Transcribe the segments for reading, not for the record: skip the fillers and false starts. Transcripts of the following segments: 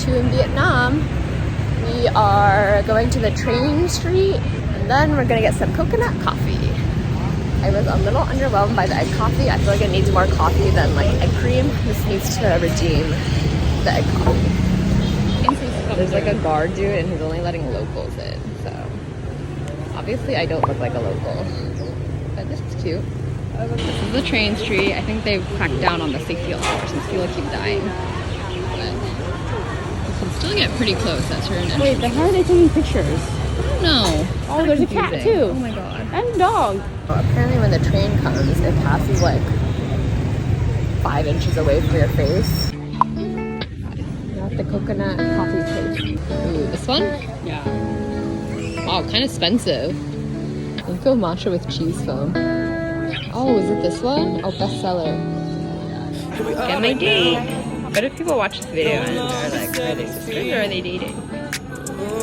to in Vietnam. We are going to the train street and then we're gonna get some coconut coffee. I was a little underwhelmed by the egg coffee. I feel like it needs more coffee than like egg cream. This needs to redeem the egg coffee. There's like a guard dude and he's only letting locals in, so obviously I don't look like a local, but this is cute. This is the train street. I think they've cracked down on the safety alarm since people keep dying. But you can still get pretty close at certain entrances. Wait, then how are they taking pictures? No. Oh, there's a cat too. Oh my god. And a dog. Well, apparently when the train comes, it passes like 5 inches away from your face. Got the coconut coffee place. Ooh, this one? Yeah. Wow, kind of expensive. Info matcha with cheese foam. Oh, is it this one? Oh, bestseller. Get my date. What if people watch this video and they're like, are they sisters or are they dating?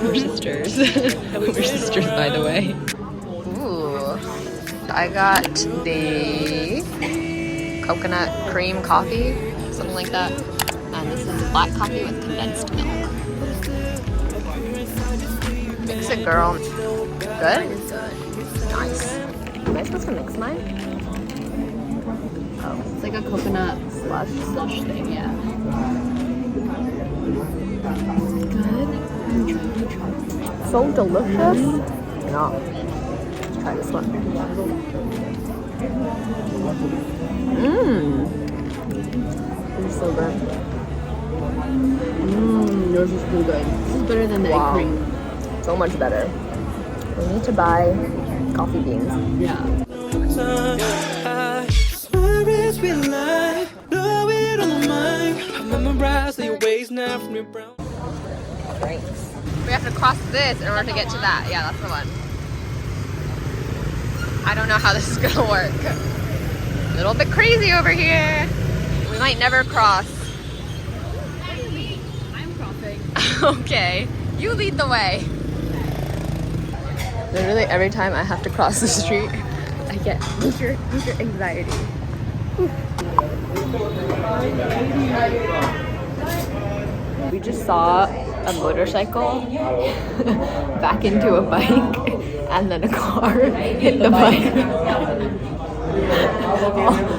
We're sisters. We're sisters, by the way. Ooh. I got the coconut cream coffee, something like that. And this is black coffee with condensed milk. Mix it, girl. Good? Nice. Am I supposed to mix mine? Oh, it's like a coconut slush thing, yeah. Good. Try. So delicious. No. Let's try this one. Mmm. It's so good. Mmm, yours is pretty good. This is better than the egg cream. So much better. We need to buy coffee beans. Yeah. Drinks. We have to cross this in order to get to that. Yeah, that's the one. I don't know how this is gonna work. A little bit crazy over here. We might never cross. I'm crossing. Okay, you lead the way. Literally every time I have to cross the street, I get major anxiety. We just saw a motorcycle back into a bike and then a car hit the bike.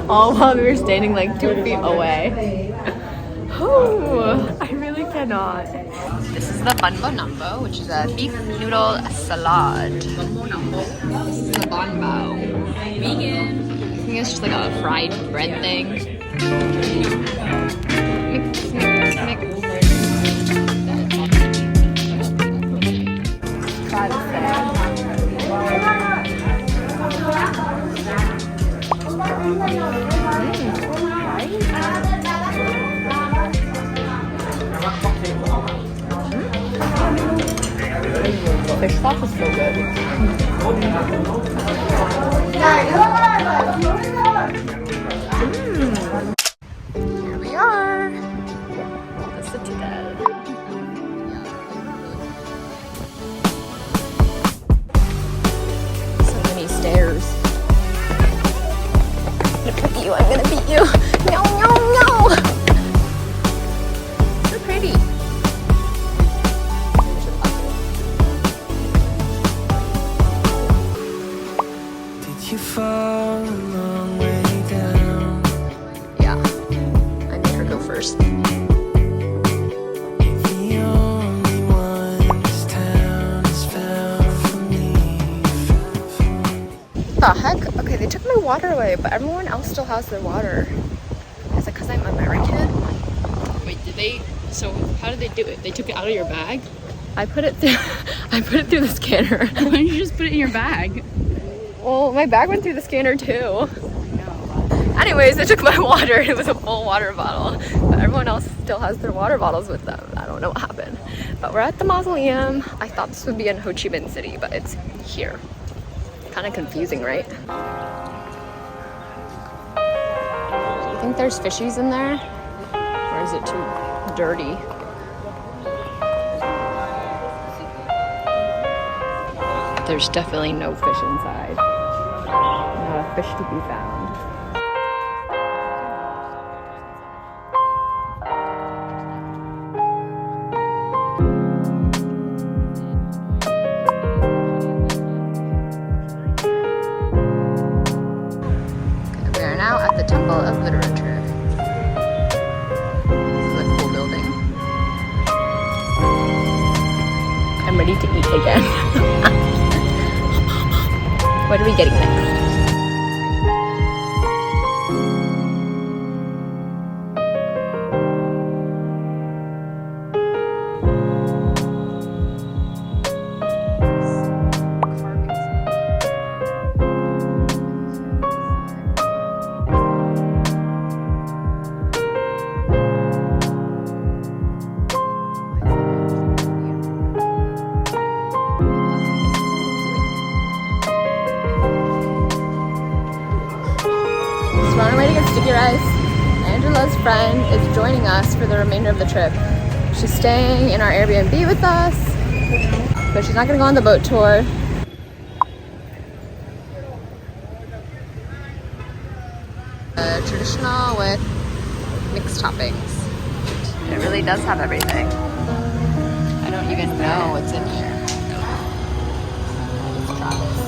all while we were standing like 2 feet away. Oh, I really cannot. This is the bun bo nambo, which is a beef noodle salad. This is the bun bao. Vegan. I think it's just like a fried bread thing. Mix. Try this thing. Fish sauce is so good. Here we are. The citadel. So many stairs. I'm gonna beat you. I'm gonna beat you. No. So pretty. You fall a long way down. Yeah, I made her go first. The only one this town has found for me. The heck? Okay, they took my water away, but everyone else still has their water. Is it because I'm American? Wait, did they? So how did they do it? They took it out of your bag? I put it through. I put it through the scanner. Why didn't you just put it in your bag? Well, my bag went through the scanner too. Anyways, they took my water. It was a full water bottle, but everyone else still has their water bottles with them. I don't know what happened. But we're at the mausoleum. I thought this would be in Ho Chi Minh City, but it's here. Kind of confusing, right? Do you think there's fishies in there? Or is it too dirty? There's definitely no fish inside. Not a fish to be found. ready to eat again. What are we getting next? We're on our way to get sticky rice. Angela's friend is joining us for the remainder of the trip. She's staying in our Airbnb with us, but she's not gonna go on the boat tour. Traditional with mixed toppings. It really does have everything. I don't even know what's in here. Let's try this.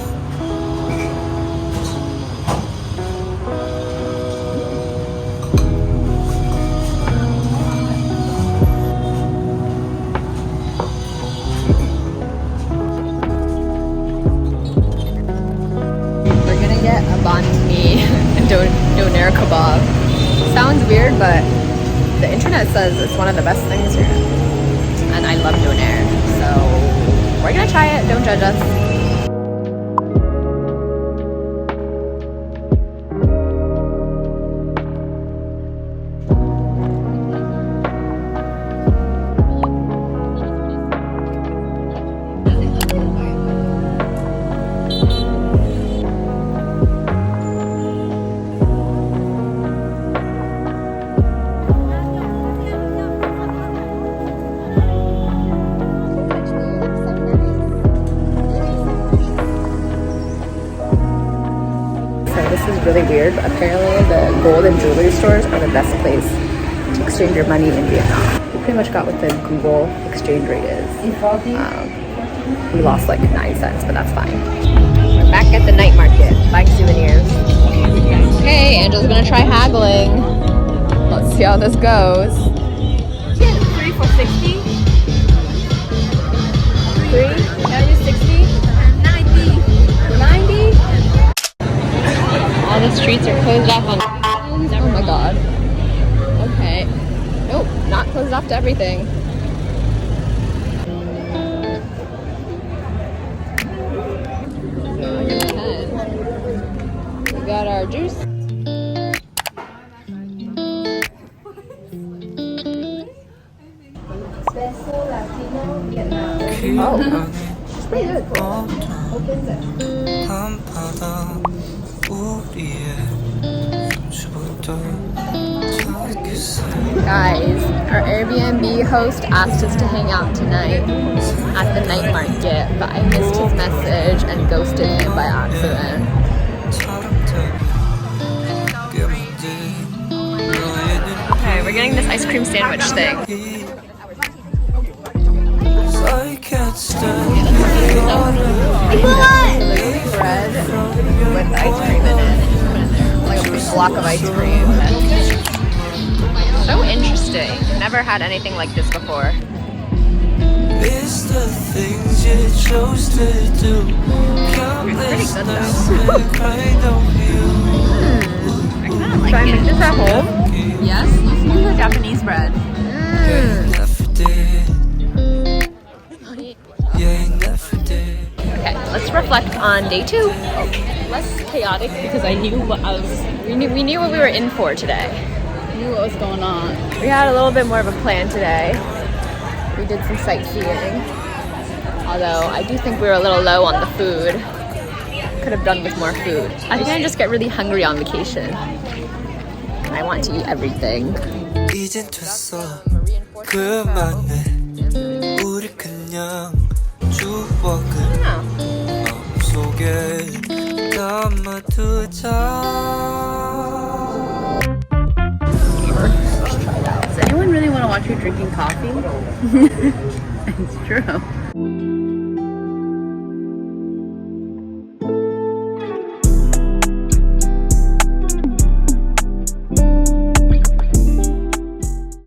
Get a banh mi and doner kebab. Sounds weird, but the internet says it's one of the best things here. And I love doner, so we're gonna try it. Don't judge us. This is really weird, but apparently the gold and jewelry stores are the best place to exchange your money in Vietnam. We pretty much got what the Google exchange rate is. We lost like 9 cents, but that's fine. We're back at the night market, buying souvenirs. Okay, Angela's gonna try haggling. Let's see how this goes. 3 for 60. 3? Can I do 60? 90? 90? All the streets are closed off on. Oh my god. Okay. Nope, not closed off to everything. We got our juice. Oh, it's pretty good. Opens it. Guys, our Airbnb host asked us to hang out tonight at the night market, but I missed his message and ghosted him by accident. Okay, we're getting this ice cream sandwich thing. Bread with ice cream in it, like a big block of ice cream. So interesting. Never had anything like this before. It's the things you chose to do. Pretty good though. I kind of like it. Should I make this at home? Yes, let's use the Japanese bread. Okay, let's reflect on day 2. Less chaotic because I knew what we knew what we were in for today. Knew what was going on. We had a little bit more of a plan today. We did some sightseeing. Although I do think we were a little low on the food. Could have done with more food. I think I just get really hungry on vacation. I want to eat everything. 이젠 됐어 그만해 우리 그냥 추억을 마음속에 담아두자. Does anyone really want to watch you drinking coffee? It's true.